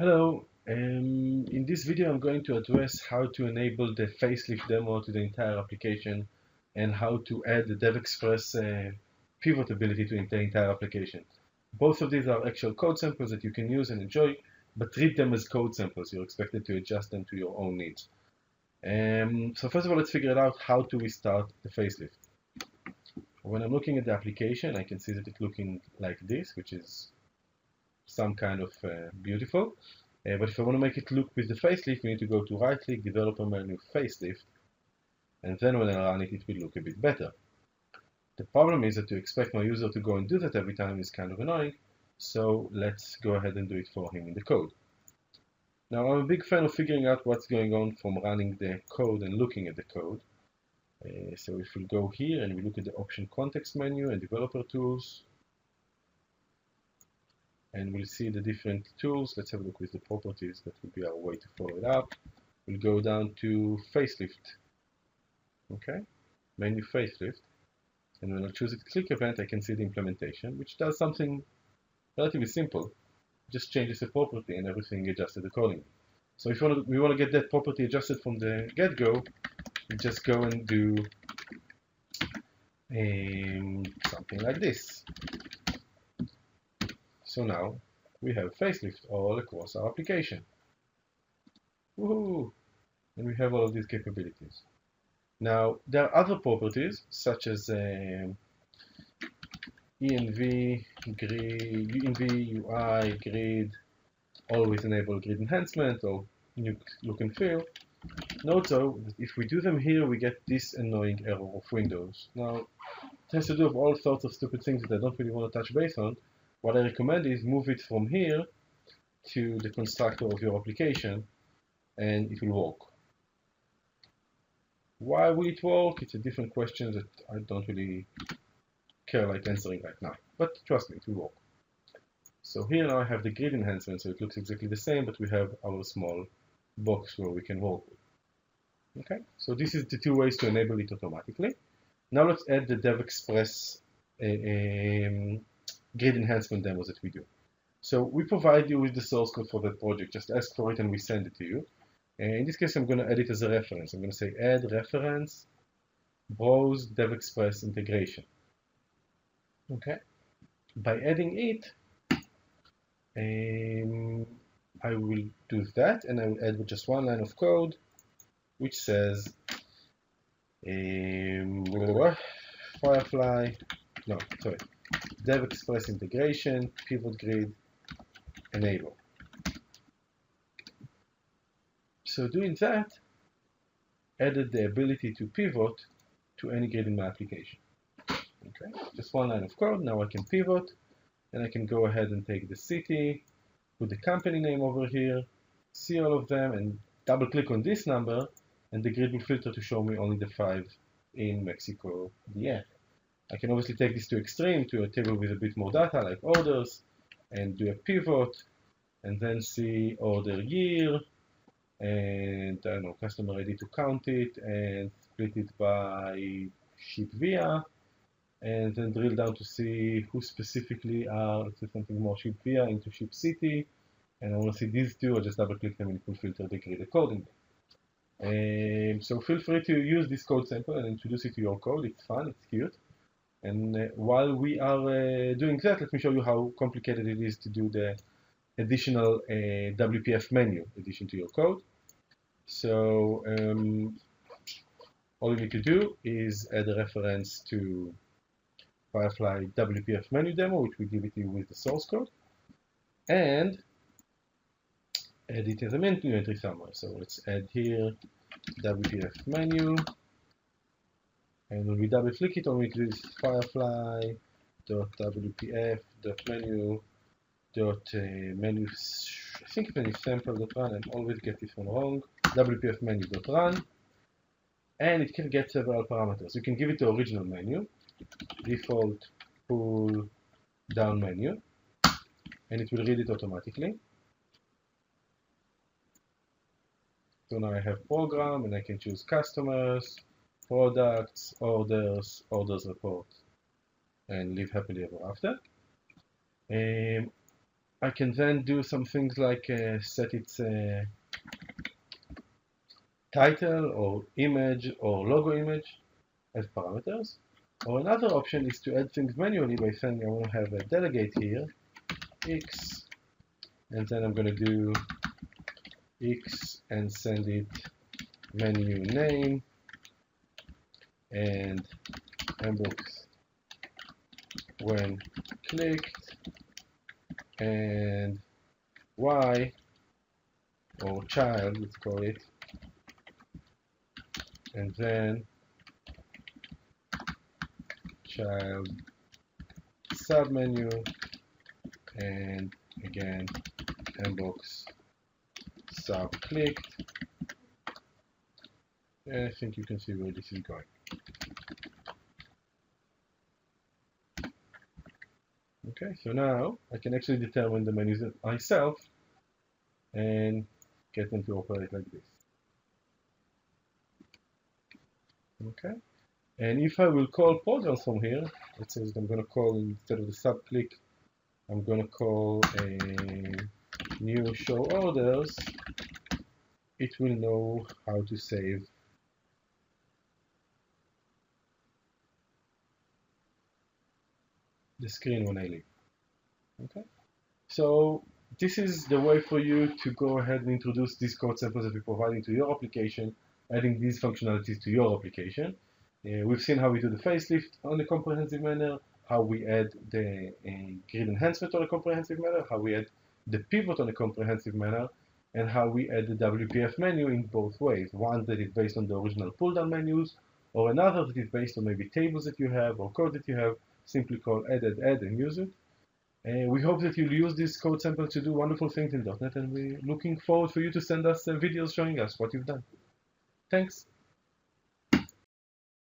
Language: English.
Hello, in this video I'm going to address how to enable the facelift demo to the entire application and how to add the DevExpress pivot ability to the entire application. Both of these are actual code samples that you can use and enjoy, but treat them as code samples. You're expected to adjust them to your own needs. So first of all, let's figure out how to restart the facelift. When I'm looking at the application, I can see that it's looking like this, which is some kind of beautiful. But if I want to make it look with the facelift, we need to go to right click, developer menu, facelift, and then when I run it, it will look a bit better. The problem is that to expect my user to go and do that every time is kind of annoying, so let's go ahead and do it for him in the code. Now I'm a big fan of figuring out what's going on from running the code and looking at the code. So if we go here and we look at the option context menu and developer tools, and we'll see the different tools. Let's have a look with the properties. That will be our way to follow it up. We'll go down to facelift. Okay, menu facelift. And when I choose it click event, I can see the implementation, which does something relatively simple. Just changes a property and everything adjusted accordingly. So if we want to get that property adjusted from the get-go, we just go and do something like this. So now we have facelift all across our application. Woohoo! And we have all of these capabilities. Now there are other properties such as env, UI, grid, always enable grid enhancement or new look and feel. Note though that if we do them here, we get this annoying error of Windows. Now it has to do with all sorts of stupid things that I don't really want to touch base on. What I recommend is move it from here to the constructor of your application and it will work. Why will it work? It's a different question that I don't really care like answering right now, but trust me, it will work. So here now I have the grid enhancement, so it looks exactly the same, but we have our small box where we can work with. Okay, so this is the two ways to enable it automatically. Now let's add the DevExpress grid enhancement demos that we do. So we provide you with the source code for that project. Just ask for it and we send it to you. And in this case, I'm going to add it as a reference. I'm going to say add reference, browse DevExpress integration. Okay. By adding it, I will do that, and I will add just one line of code, which says DevExpress integration, pivot grid, enable. So doing that added the ability to pivot to any grid in my application. Okay, just one line of code. Now I can pivot, and I can go ahead and take the city, put the company name over here, see all of them, and double click on this number, and the grid will filter to show me only the 5 in Mexico DF. I can obviously take this to extreme, to a table with a bit more data, like orders, and do a pivot, and then see order year, and I don't know, customer ID to count it, and split it by ship via, and then drill down to see who specifically are, let's say something more ship via into ship city, and I want to see these two, I'll just double click them and it will filter the grid accordingly. So feel free to use this code sample and introduce it to your code. It's fun, it's cute. And while we are doing that, let me show you how complicated it is to do the additional WPF menu addition to your code. So all you need to do is add a reference to Firefly WPF menu demo, which we give it to you with the source code, and add it as a menu entry somewhere. So let's add here WPF menu, and when we double click it, all we do is firefly.wpf.menu.menu, I think menu sample.run, I always get this one wrong, WPF menu.run, and it can get several parameters. You can give it the original menu, default pull down menu, and it will read it automatically. So now I have program, and I can choose customers, products, orders, orders report, and live happily ever after. I can then do some things like set its title or image or logo image as parameters. Or another option is to add things manually by saying I want to have a delegate here, X, and then I'm going to do X and send it menu name and inbox when clicked, and Y or child, let's call it, and then child submenu, and again inbox sub clicked. And I think you can see where this is going. Okay, so now I can actually determine the menus myself and get them to operate like this. Okay, and if I will call programs from here, it says I'm going to call, instead of the sub click, I'm going to call a new show orders. It will know how to save the screen when I leave. Okay, so this is the way for you to go ahead and introduce these code samples that we're providing to your application, adding these functionalities to your application. We've seen how we do the facelift on a comprehensive manner, how we add the grid enhancement on a comprehensive manner, how we add the pivot on a comprehensive manner, and how we add the WPF menu in both ways. One that is based on the original pull-down menus, or another that is based on maybe tables that you have or code that you have. Simply call add, and use it. We hope that you'll use this code sample to do wonderful things in .NET, and we're looking forward for you to send us videos showing us what you've done. Thanks.